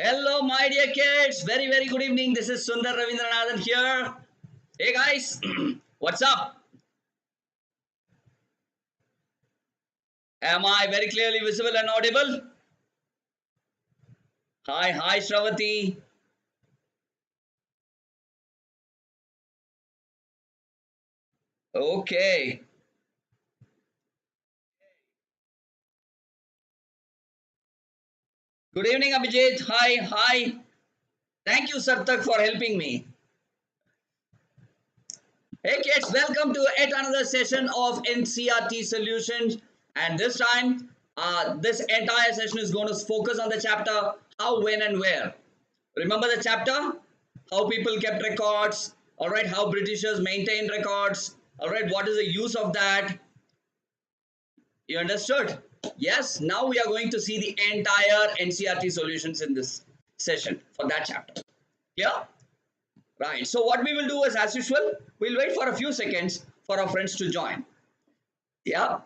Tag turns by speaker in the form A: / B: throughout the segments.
A: Hello, my dear kids. Very good evening. This is Sundar Ravindranathan here. Hey, guys. What's up? Am I very clearly visible and audible? Hi, Shravati. Okay. Good evening, Abhijit. Hi. Thank you, Sartak, for helping me. Hey, kids. Welcome to yet another session of NCERT Solutions. And this time, this entire session is going to focus on the chapter How, When, and Where. Remember the chapter? How people kept records, all right, how Britishers maintained records, all right, what is the use of that? You understood? Yes, now we are going to see the entire NCERT solutions in this session for that chapter. Yeah? Right. So what we will do is, as usual, we'll wait for a few seconds for our friends to join. Yeah.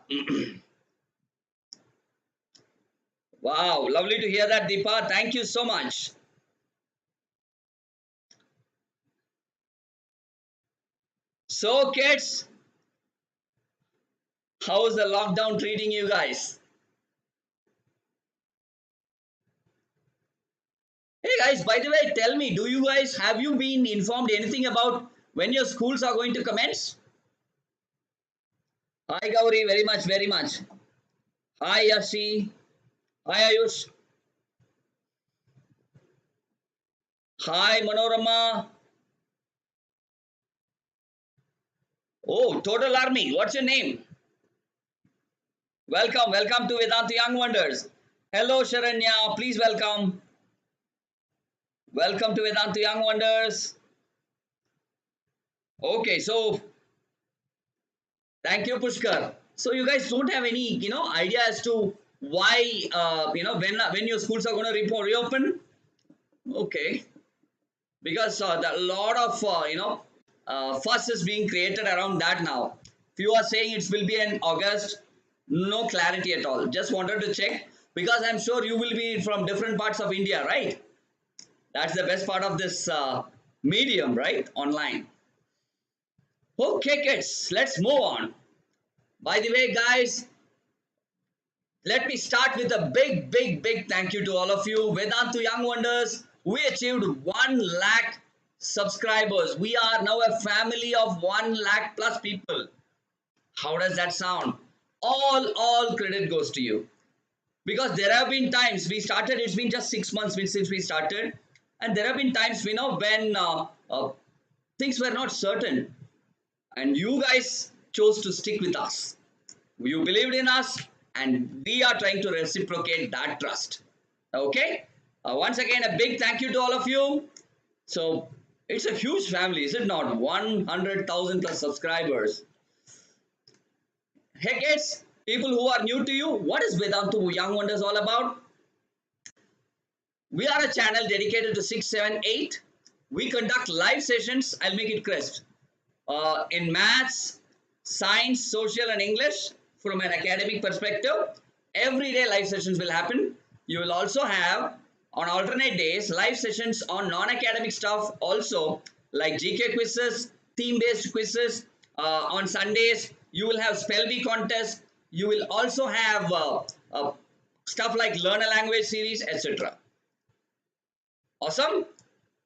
A: Wow, lovely to hear that, Deepa. Thank you so much. So, kids, how is the lockdown treating you guys? Hey guys, by the way, tell me, do you guys have you been informed anything about when your schools are going to commence? Hi Gauri, very much. Hi Yashi. Hi Ayush. Hi Manorama. Oh, Total Army. What's your name? Welcome to Vedantu Young Wonders. Hello Sharanya, please welcome. Welcome to Vedantu Young Wonders. Okay, so thank you, Pushkar. So you guys don't have any, idea as to why, when your schools are going to reopen? Okay, because a lot of, fuss is being created around that now. If you are saying it will be in August, no clarity at all. Just wanted to check because I'm sure you will be from different parts of India, right? That's the best part of this medium, right? Online. Okay, kids, let's move on. By the way, guys, let me start with a big thank you to all of you. Vedantu Young Wonders, we achieved 1 lakh subscribers. We are now a family of 1 lakh plus people. How does that sound? All credit goes to you. Because there have been times we started, it's been just 6 months since we started. And there have been times, when things were not certain. And you guys chose to stick with us. You believed in us and we are trying to reciprocate that trust. Okay? Once again, a big thank you to all of you. So, it's a huge family, is it not? 100,000 plus subscribers. Hey kids, people who are new to you, what is Vedantu Young Wonders all about? We are a channel dedicated to 6, 7, 8. We conduct live sessions, I'll make it crisp, in maths, science, social and English from an academic perspective. Every day live sessions will happen. You will also have on alternate days live sessions on non-academic stuff also, like GK quizzes, theme-based quizzes. On Sundays you will have spell bee contest. You will also have stuff like learn a language series, etc. Awesome.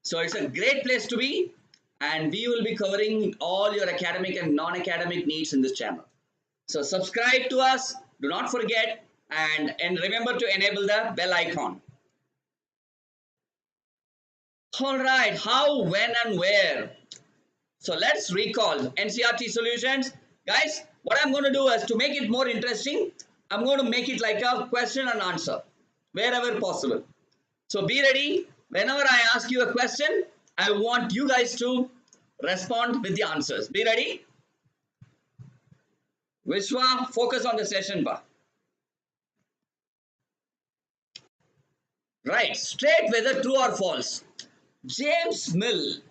A: So it's a great place to be, and we will be covering all your academic and non-academic needs in this channel. So subscribe to us, do not forget, and remember to enable the bell icon. All right, how, when, and where? So let's recall NCERT solutions. Guys, what I'm going to do is to make it more interesting, I'm going to make it like a question and answer wherever possible. So be ready. Whenever I ask you a question, I want you guys to respond with the answers. Be ready? Vishwa, focus on the session bar. Right, straight whether true or false. James Mill.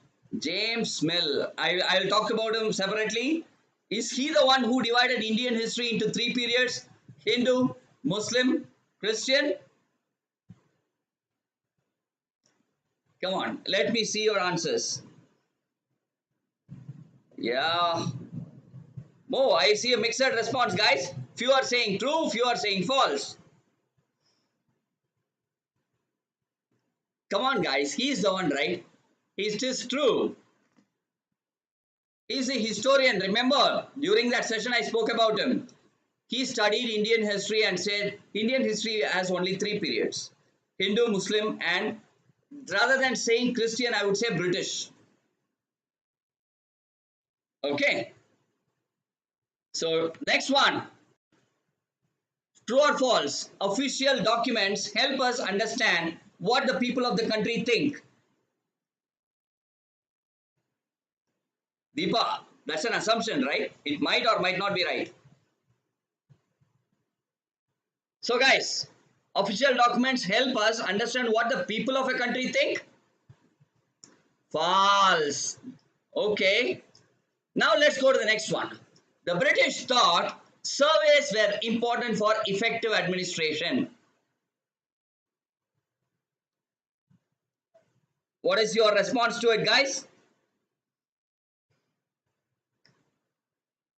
A: I'll talk about him separately. Is he the one who divided Indian history into 3 periods? Hindu, Muslim, Christian? Come on, let me see your answers. Yeah. Oh, I see a mixed response, guys. Few are saying true, few are saying false. Come on, guys. He's the one, right? It is true. He's a historian. Remember, during that session I spoke about him. He studied Indian history and said Indian history has only 3 periods. Hindu, Muslim, and rather than saying Christian, I would say British. Okay. So, next one. True or false? Official documents help us understand what the people of the country think. Deepa, that's an assumption, right? It might or might not be right. So guys, official documents help us understand what the people of a country think. False. Okay. Now let's go to the next one. The British thought surveys were important for effective administration. What is your response to it, guys?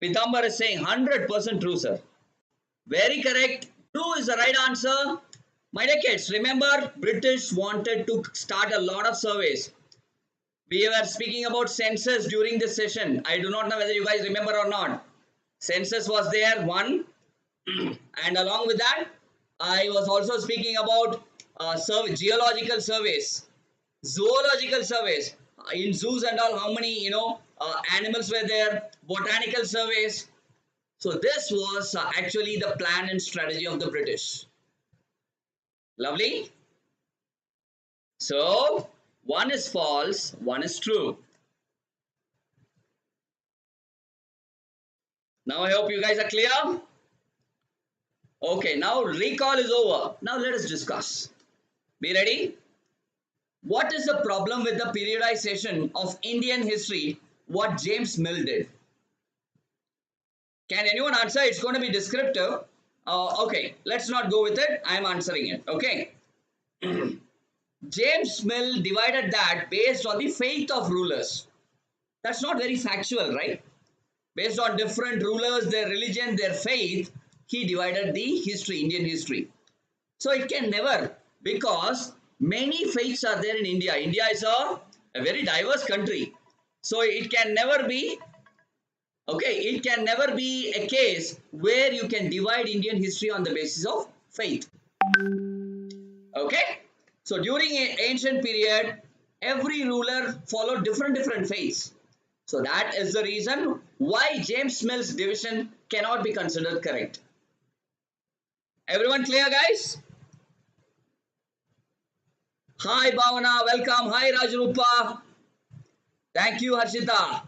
A: Pitambar is saying 100% true, sir. Very correct. True is the right answer. My dear kids, remember British wanted to start a lot of surveys. We were speaking about census during this session. I do not know whether you guys remember or not. Census was there, one. And along with that, I was also speaking about geological surveys, zoological surveys. In zoos and all, how many, animals were there, botanical surveys. So this was actually the plan and strategy of the British. Lovely. So, one is false, one is true. Now I hope you guys are clear. Okay, now recall is over. Now let us discuss. Be ready? What is the problem with the periodization of Indian history? What James Mill did? Can anyone answer? It's going to be descriptive. Okay, let's not go with it. I am answering it. Okay. James Mill divided that based on the faith of rulers. That's not very factual, right? Based on different rulers, their religion, their faith, he divided the history, Indian history. So it can never, because many faiths are there in India. India is a very diverse country. So it can never be, it can never be a case where you can divide Indian history on the basis of faith. Okay? So during an ancient period, every ruler followed different faiths. So that is the reason why James Mill's division cannot be considered correct. Everyone clear, guys? Hi Bhavana, welcome. Hi Rajrupa. Thank you Harshita.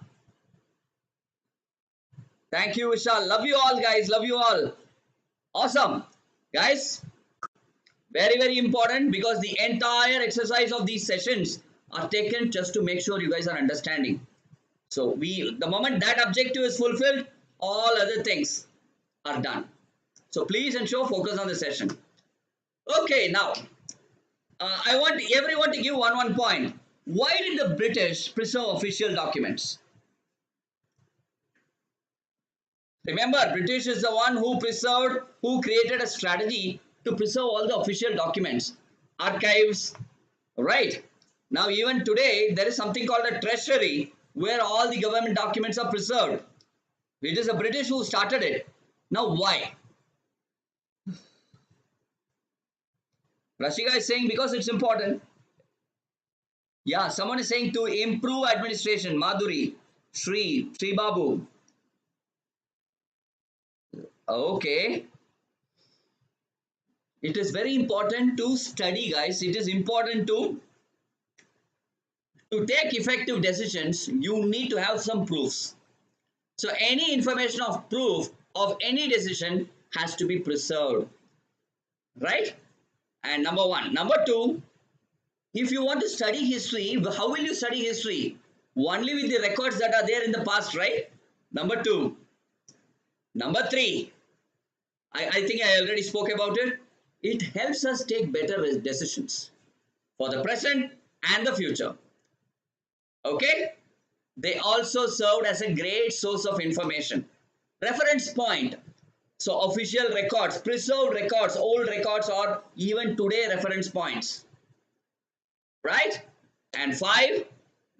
A: Thank you Vishal. Love you all, guys. Love you all. Awesome. Guys, very important, because the entire exercise of these sessions are taken just to make sure you guys are understanding. So the moment that objective is fulfilled, all other things are done. So please ensure focus on the session. Okay, now I want everyone to give one point. Why did the British preserve official documents? Remember, British is the one who created a strategy to preserve all the official documents, archives, right? Now, even today, there is something called a treasury where all the government documents are preserved. It is the British who started it. Now, why? Rashika is saying because it's important. Yeah, someone is saying to improve administration. Madhuri, Sri Babu. Okay. It is very important to study, guys. It is important to take effective decisions. You need to have some proofs. So any information of proof of any decision has to be preserved. Right? And number one. Number two, if you want to study history, how will you study history? Only with the records that are there in the past, right? Number two. Number three, I think I already spoke about it. It helps us take better decisions. For the present, and the future. Okay? They also served as a great source of information. Reference point. So official records, preserved records, old records, or even today reference points. Right? And 5,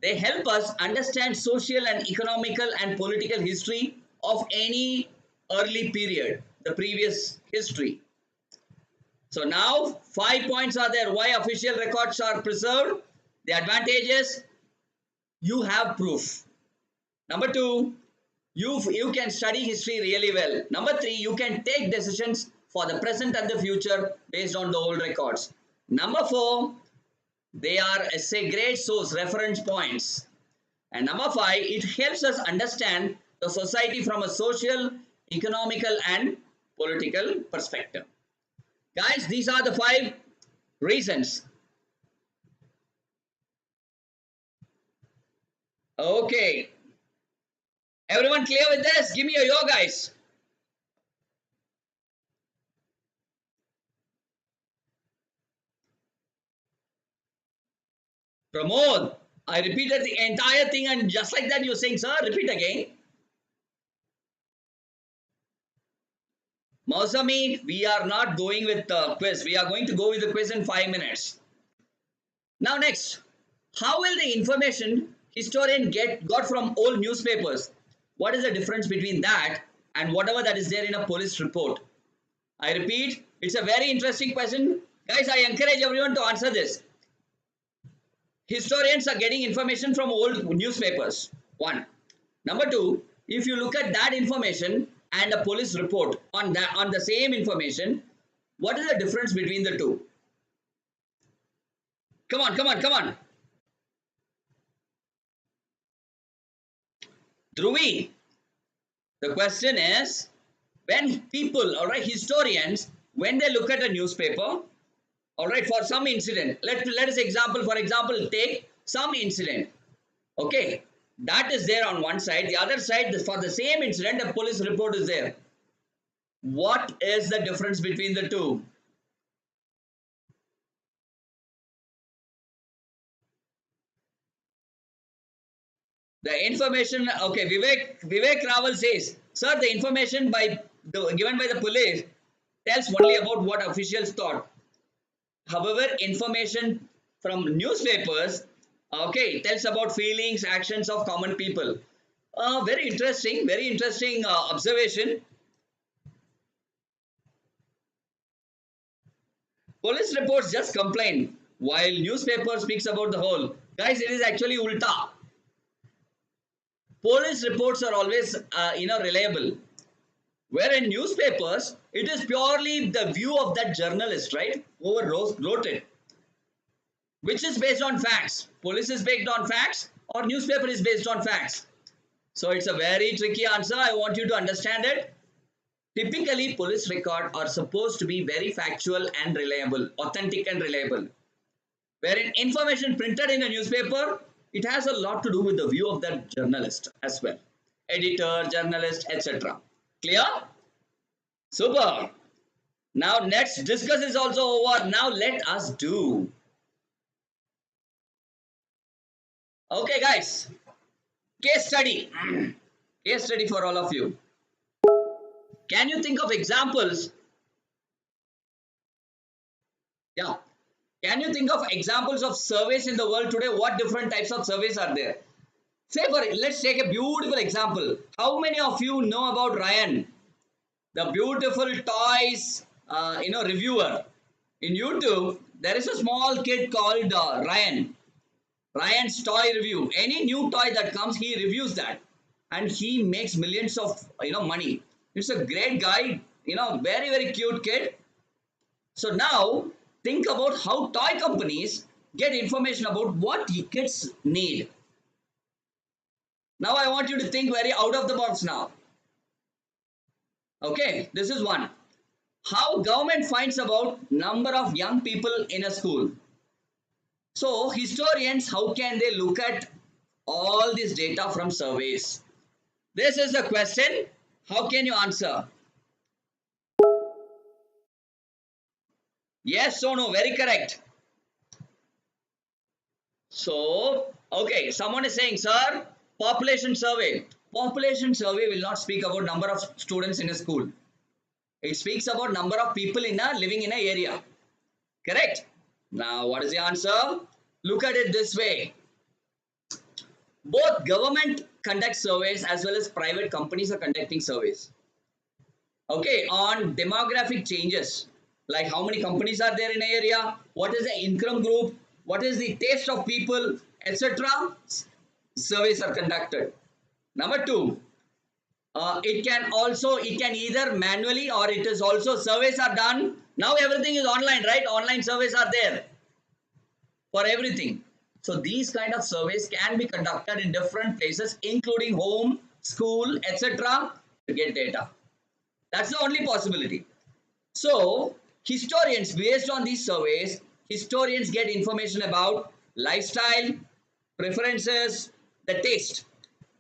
A: they help us understand social and economical and political history of any early period, the previous history. So now 5 points are there why official records are preserved. The advantages, you have proof. Number 2, you can study history really well. Number 3, you can take decisions for the present and the future based on the old records. Number 4, they are a great source, reference points. And number 5, it helps us understand the society from a social, economical and political perspective. Guys, these are the 5 reasons. Okay. Everyone clear with this? Give me a yo, guys. Pramod, I repeated the entire thing and just like that you're saying, sir, repeat again. Mausami, we are not going with the quiz. We are going to go with the quiz in 5 minutes. Now next, how will the information historian got from old newspapers? What is the difference between that and whatever that is there in a police report? I repeat, it's a very interesting question. Guys, I encourage everyone to answer this. Historians are getting information from old newspapers. 1. Number 2, if you look at that information and a police report on the same information, what is the difference between the two? Come on, come on, come on. Dhruvi, the question is, when people, all right, historians, when they look at a newspaper, all right, for some incident, let us for example, take some incident. Okay, that is there on one side. The other side, for the same incident, a police report is there. What is the difference between the two? The information, okay, Vivek Raval says, sir, the information given by the police tells only about what officials thought. However, information from newspapers, okay, tells about feelings, actions of common people. Very interesting observation. Police reports just complain while newspaper speaks about the whole. Guys, it is actually ulta. Police reports are always, reliable. Where in newspapers, it is purely the view of that journalist, right? Whoever wrote it. Which is based on facts. Police is based on facts or newspaper is based on facts. So it's a very tricky answer. I want you to understand it. Typically, police records are supposed to be very factual and reliable, authentic and reliable. Wherein information printed in a newspaper, it has a lot to do with the view of that journalist as well. Editor, journalist, etc. Clear? Super. Now let's discuss is also over. Now let us do. Okay guys. Case study. Case study for all of you. Can you think of examples? Yeah. Can you think of examples of surveys in the world today? What different types of surveys are there? Say let's take a beautiful example. How many of you know about Ryan? The beautiful toys, reviewer. In YouTube, there is a small kid called Ryan. Ryan's toy review. Any new toy that comes, he reviews that. And he makes millions of, money. It's a great guy, very, very cute kid. So now, think about how toy companies get information about what kids need. Now I want you to think very out of the box now. Okay, this is one. How government finds about number of young people in a school. So historians, how can they look at all this data from surveys? This is the question. How can you answer? Yes or no? Very correct. So, okay, someone is saying, sir, population survey. Population survey will not speak about number of students in a school. It speaks about number of people in a living in a area. Correct? Now, what is the answer? Look at it this way. Both government conduct surveys as well as private companies are conducting surveys. Okay, on demographic changes, like how many companies are there in an area, what is the income group, what is the taste of people, etc. Surveys are conducted. Number two, it can either manually or it is also surveys are done. Now everything is online, right? Online surveys are there for everything. So these kind of surveys can be conducted in different places, including home, school, etc. to get data. That's the only possibility. So historians, based on these surveys, historians get information about lifestyle, preferences, the taste,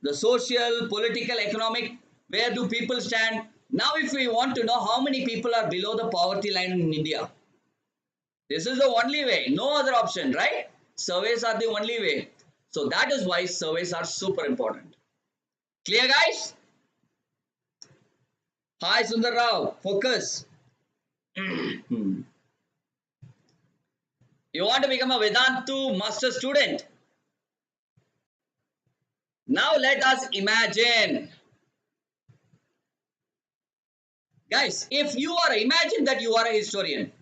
A: the social, political, economic, where do people stand. Now if we want to know how many people are below the poverty line in India, this is the only way, no other option, right? Surveys are the only way. So that is why surveys are super important. Clear, guys? Hi, Sundar Rao. Focus. You want to become a Vedantu master student? Now let us imagine. Guys, if you are, imagine that you are a historian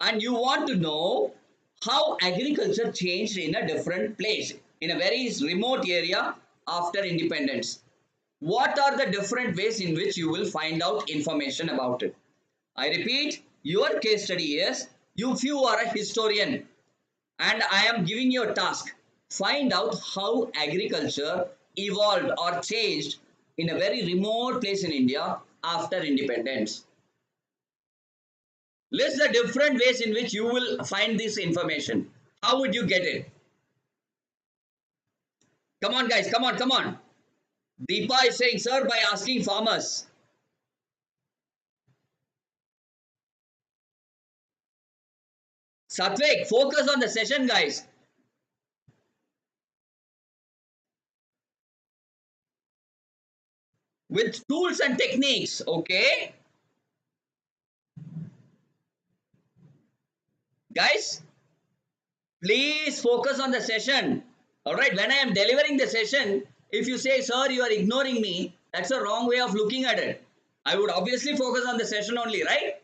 A: and you want to know how agriculture changed in a different place, in a very remote area after independence. What are the different ways in which you will find out information about it? I repeat, your case study is, if you are a historian and I am giving you a task, find out how agriculture evolved or changed in a very remote place in India after independence. List the different ways in which you will find this information. How would you get it? Come on, guys, come on, come on. Deepa is saying, sir, by asking farmers. Satvik, focus on the session, guys. With tools and techniques, okay? Guys, please focus on the session. All right, when I am delivering the session, if you say, sir, you are ignoring me, that's a wrong way of looking at it. I would obviously focus on the session only, right?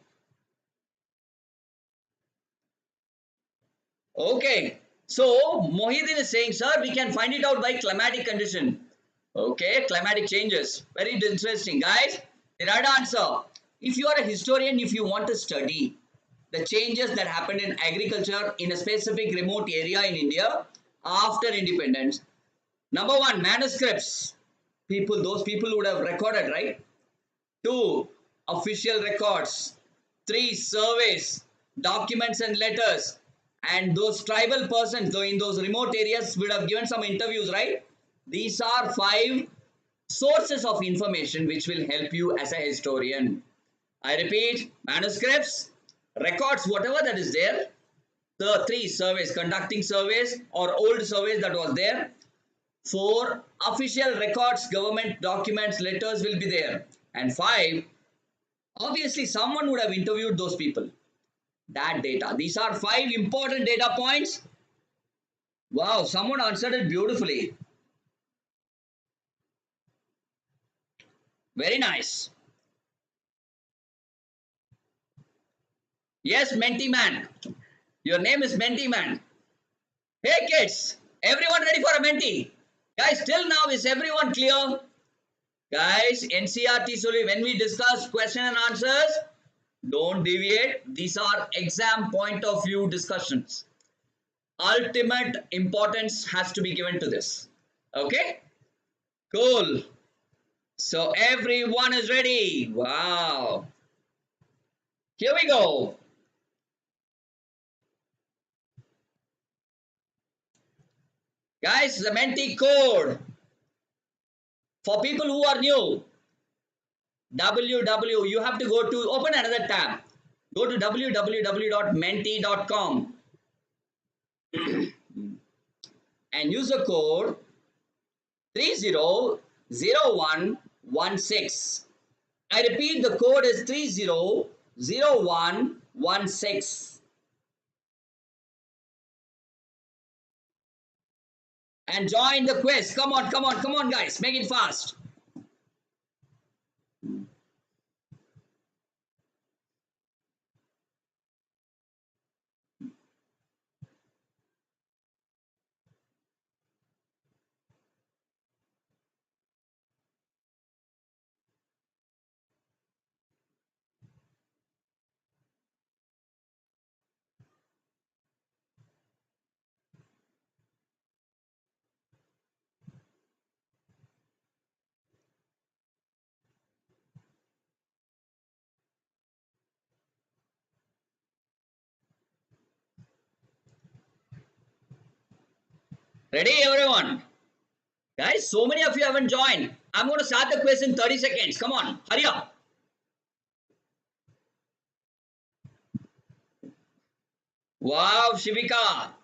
A: Okay. So, Mohidin is saying, sir, we can find it out by climatic condition. Okay, climatic changes. Very interesting. Guys, the right answer. If you are a historian, if you want to study the changes that happened in agriculture in a specific remote area in India after independence, number one, manuscripts. Those people would have recorded, right? Two, official records. Three, surveys, documents and letters. And those tribal persons, though in those remote areas, would have given some interviews, right? These are five sources of information which will help you as a historian. I repeat, manuscripts, records, whatever that is there. The three, surveys, conducting surveys or old surveys that was there. Four, official records, government documents, letters will be there. And five, obviously someone would have interviewed those people. That data. These are five important data points. Wow, someone answered it beautifully. Very nice. Yes, Menti man. Your name is Menti man. Hey kids, everyone ready for a Menti? Guys, till now is everyone clear? Guys, NCERT solely when we discuss question and answers, don't deviate. These are exam point of view discussions. Ultimate importance has to be given to this. Okay? Cool. So everyone is ready. Wow. Here we go. Guys, the Menti code for people who are new. You have to go to, open another tab. Go to www.menti.com. and use the code 300116. I repeat, the code is 300116. And join the quiz. Come on, come on, come on, guys. Make it fast. Ready, everyone? Guys, so many of you haven't joined. I'm going to start the quiz in 30 seconds. Come on, hurry up. Wow, Shivika.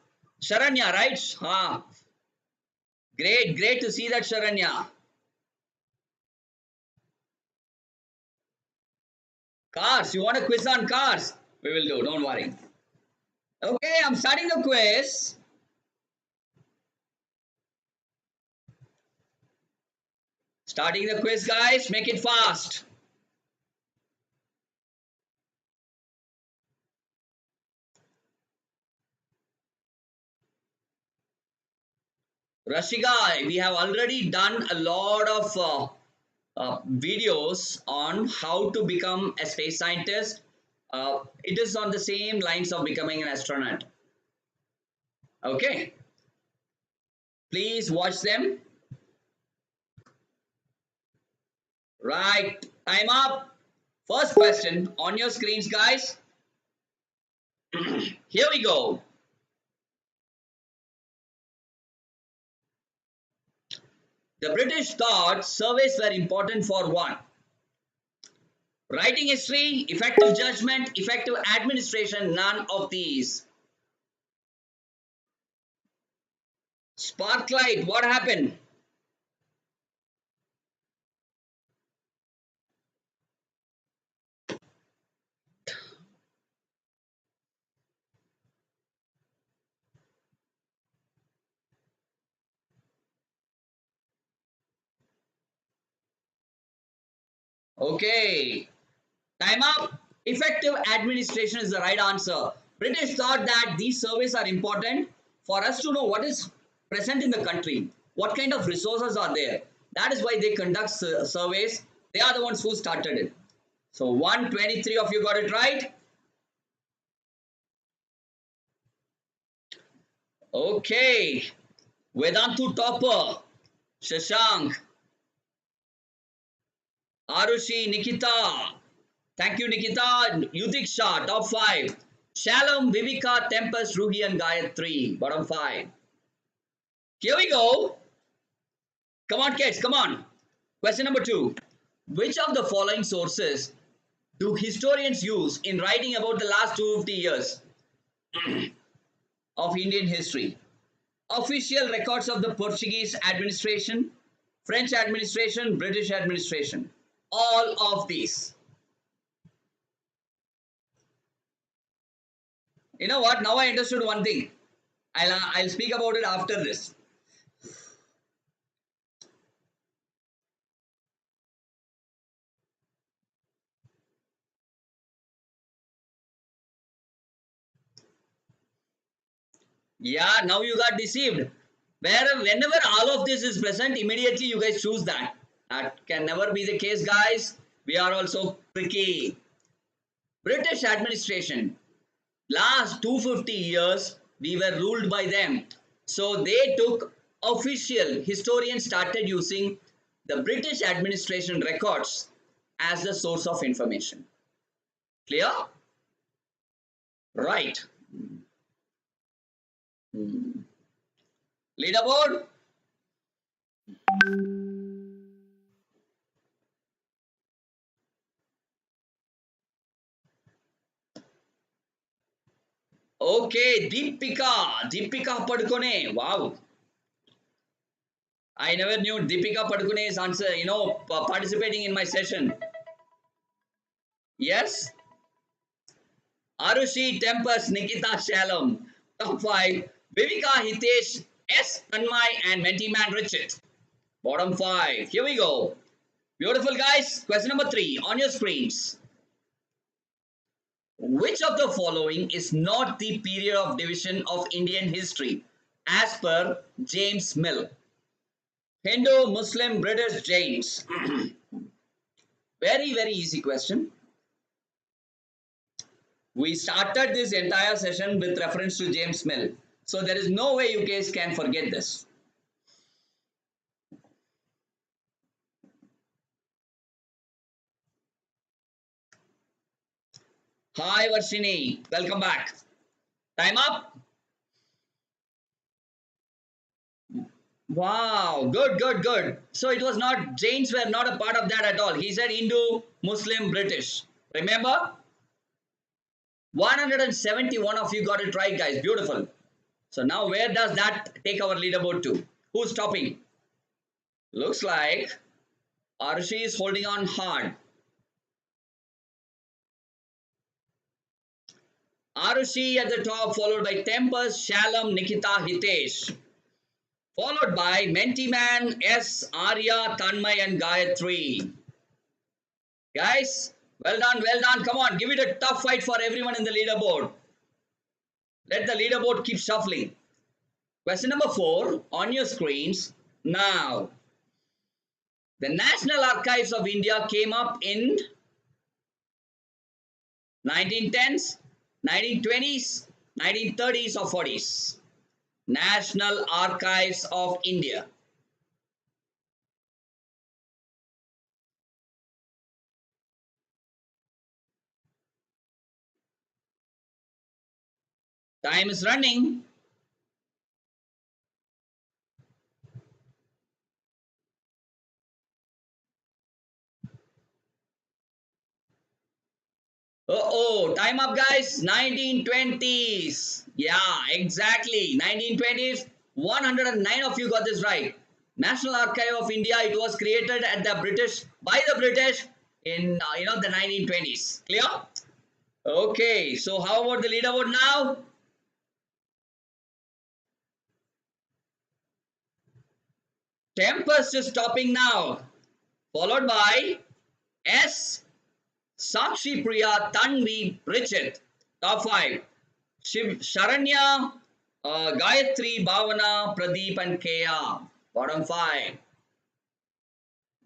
A: Sharanya, right? Great, great to see that, Sharanya. Cars, you want a quiz on cars? We will do, don't worry. Okay, I'm starting the quiz. Starting the quiz, guys. Make it fast. Rashika, we have already done a lot of videos on how to become a space scientist. It is on the same lines of becoming an astronaut. Okay. Please watch them. Right. Time up. First question on your screens, guys. Here we go. The British thought surveys were important for what? Writing history, effective judgment, effective administration, none of these. Sparklight, what happened? Okay. Time up. Effective administration is the right answer. British thought that these surveys are important for us to know what is present in the country, what kind of resources are there. That is why they conduct surveys. They are the ones who started it. So 123 of you got it right. Okay. Vedantu topper. Shashank. Arushi, Nikita. Thank you, Nikita. Yudiksha, top 5. Shalom, Vivika, Tempest, Ruhi, and Gayatri, bottom 5. Here we go. Come on, kids, come on. Question number 2. Which of the following sources do historians use in writing about the last 250 years of Indian history? Official records of the Portuguese administration, French administration, British administration. All of these. You know what? Now I understood one thing. I'll speak about it after this. Yeah, now you got deceived. Whenever all of this is present, immediately you guys choose that. That can never be the case, guys. We are also tricky. British administration. Last 250 years, we were ruled by them. So they took official, historians started using the British administration records as the source of information. Clear? Right. Leaderboard. Okay, Deepika Padukone. Wow. I never knew Deepika Padukone is answer, participating in my session. Yes. Arushi, Tempest, Nikita, Shalom. Top 5. Vivika, Hitesh, S. Tanmay and Menti Man Richard. Bottom 5. Here we go. Beautiful guys. Question number 3 on your screens. Which of the following is not the period of division of Indian history as per James Mill? Hindu, Muslim, British, Jains. Very, very easy question. We started this entire session with reference to James Mill. So there is no way you guys can forget this. Hi Varshini, welcome back. Time up. Wow, good, good, good. So it was not, Jains were not a part of that at all. He said Hindu, Muslim, British. Remember? 171 of you got it right, guys. Beautiful. So now where does that take our leaderboard to? Who's topping? Looks like Arshi is holding on hard. Arushi at the top, followed by Tempest, Shalom, Nikita, Hitesh. Followed by Mentiman, S, Arya, Tanmay and Gayatri. Guys, well done, well done. Come on, give it a tough fight for everyone in the leaderboard. Let the leaderboard keep shuffling. Question number 4 on your screens now. The National Archives of India came up in 1910s, 1920s, 1930s or 40s. National Archives of India. Time is running. Oh, time up guys. 1920s. Yeah, exactly. 1920s. 109 of you got this right. National Archive of India. It was created at the British by the British in the 1920s. Clear? Okay. So how about the leaderboard now? Tempest is topping now, followed by S, Sakshi Priya, Tanvi, Richard. Top 5. Sharanya, Gayatri, Bhavana, Pradeep and Kea. Bottom 5.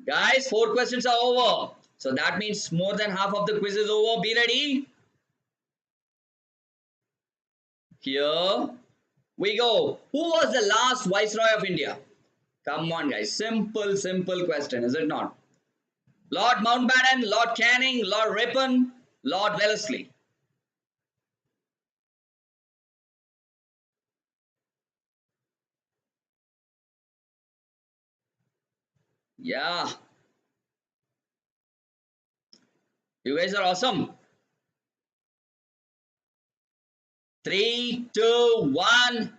A: Guys, 4 questions are over. So that means more than half of the quiz is over. Be ready. Here we go. Who was the last Viceroy of India? Come on guys. Simple, simple question, is it not? Lord Mountbatten, Lord Canning, Lord Ripon, Lord Wellesley. Yeah. You guys are awesome. 3, 2, 1.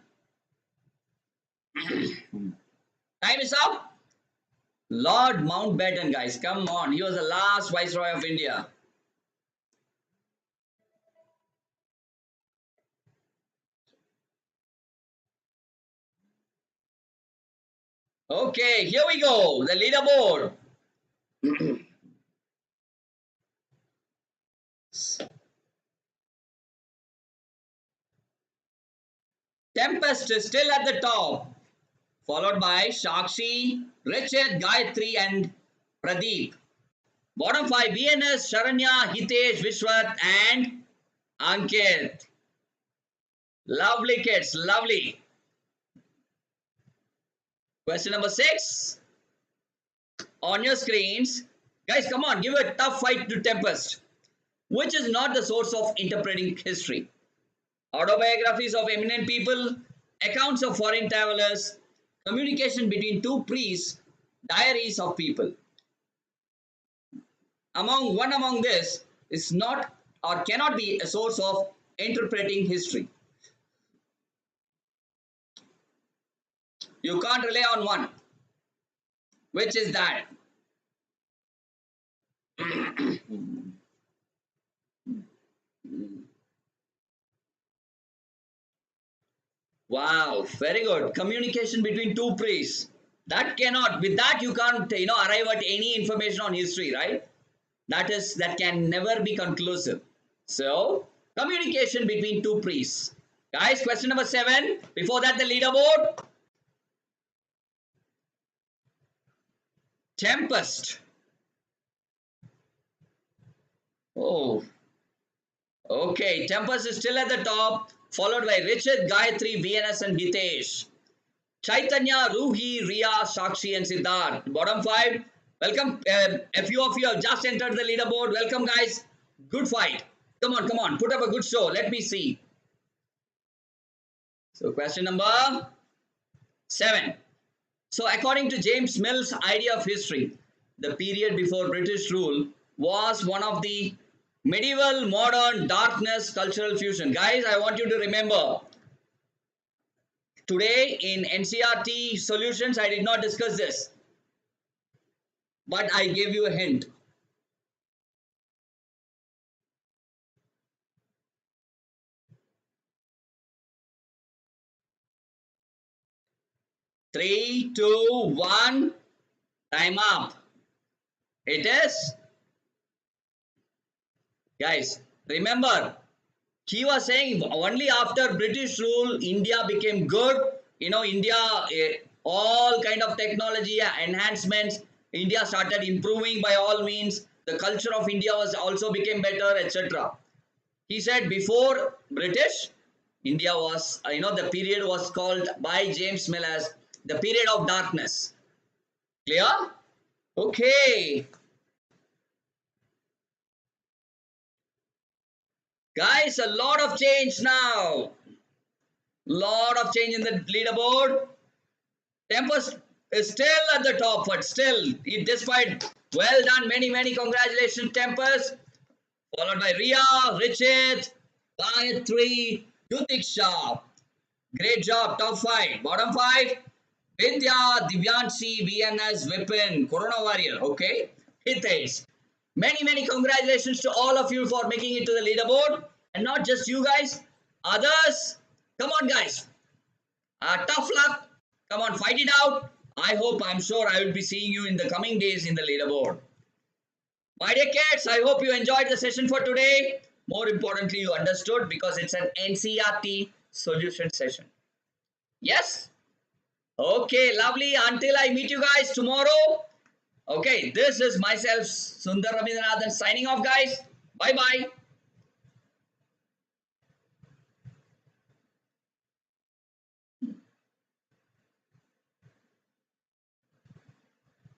A: Time is up. Lord Mountbatten, guys. Come on. He was the last Viceroy of India. Okay, here we go. The leaderboard. Tempest is still at the top, followed by Shakshi, Richard, Gayatri and Pradeep. Bottom 5, VNS, Sharanya, Hitesh, Vishwat and Ankit. Lovely kids, lovely. Question number 6 on your screens. Guys, come on, give a tough fight to Tempest. Which is not the source of interpreting history? Autobiographies of eminent people, accounts of foreign travelers, communication between two priests, diaries of people. Among this is not or cannot be a source of interpreting history. You can't rely on one. Which is that? Wow, very good. Communication between two priests. That cannot, with that you can't, arrive at any information on history, right? That can never be conclusive. So, communication between two priests. Guys, question number 7. Before that, the leaderboard. Tempest. Oh, okay. Tempest is still at the top, followed by Richard, Gayatri, VNS, and Hitesh. Chaitanya, Ruhi, Ria, Sakshi, and Siddharth. Bottom 5. Welcome. A few of you have just entered the leaderboard. Welcome, guys. Good fight. Come on, come on. Put up a good show. Let me see. So, question number 7. So, according to James Mill's idea of history, the period before British rule was one of the medieval, modern, darkness, cultural fusion. Guys, I want you to remember, today in NCERT solutions, I did not discuss this, but I gave you a hint. Three, two, one, time up. It is, guys, remember, he was saying only after British rule, India became good. India, all kind of technology enhancements, India started improving by all means. The culture of India was also became better, etc. He said before British, India was, the period was called by James Mill as the period of darkness. Clear? Okay. Guys, a lot of change now. Lot of change in the leaderboard. Tempest is still at the top, but still, despite, well done, many congratulations, Tempest. Followed by Ria, Richard, Gayatri, Yutiksha. Great job, top 5. Bottom 5, Vidya, Divyanshi, VNS, Vipin, Corona Warrior, okay? Hitesh. Many congratulations to all of you for making it to the leaderboard. And not just you guys, others. Come on, guys. Tough luck. Come on, fight it out. I'm sure I will be seeing you in the coming days in the leaderboard. My dear kids, I hope you enjoyed the session for today. More importantly, you understood because it's an NCERT solution session. Yes? Okay, lovely. Until I meet you guys tomorrow. Okay, this is myself, Sundar Rabindranath, signing off, guys. Bye-bye.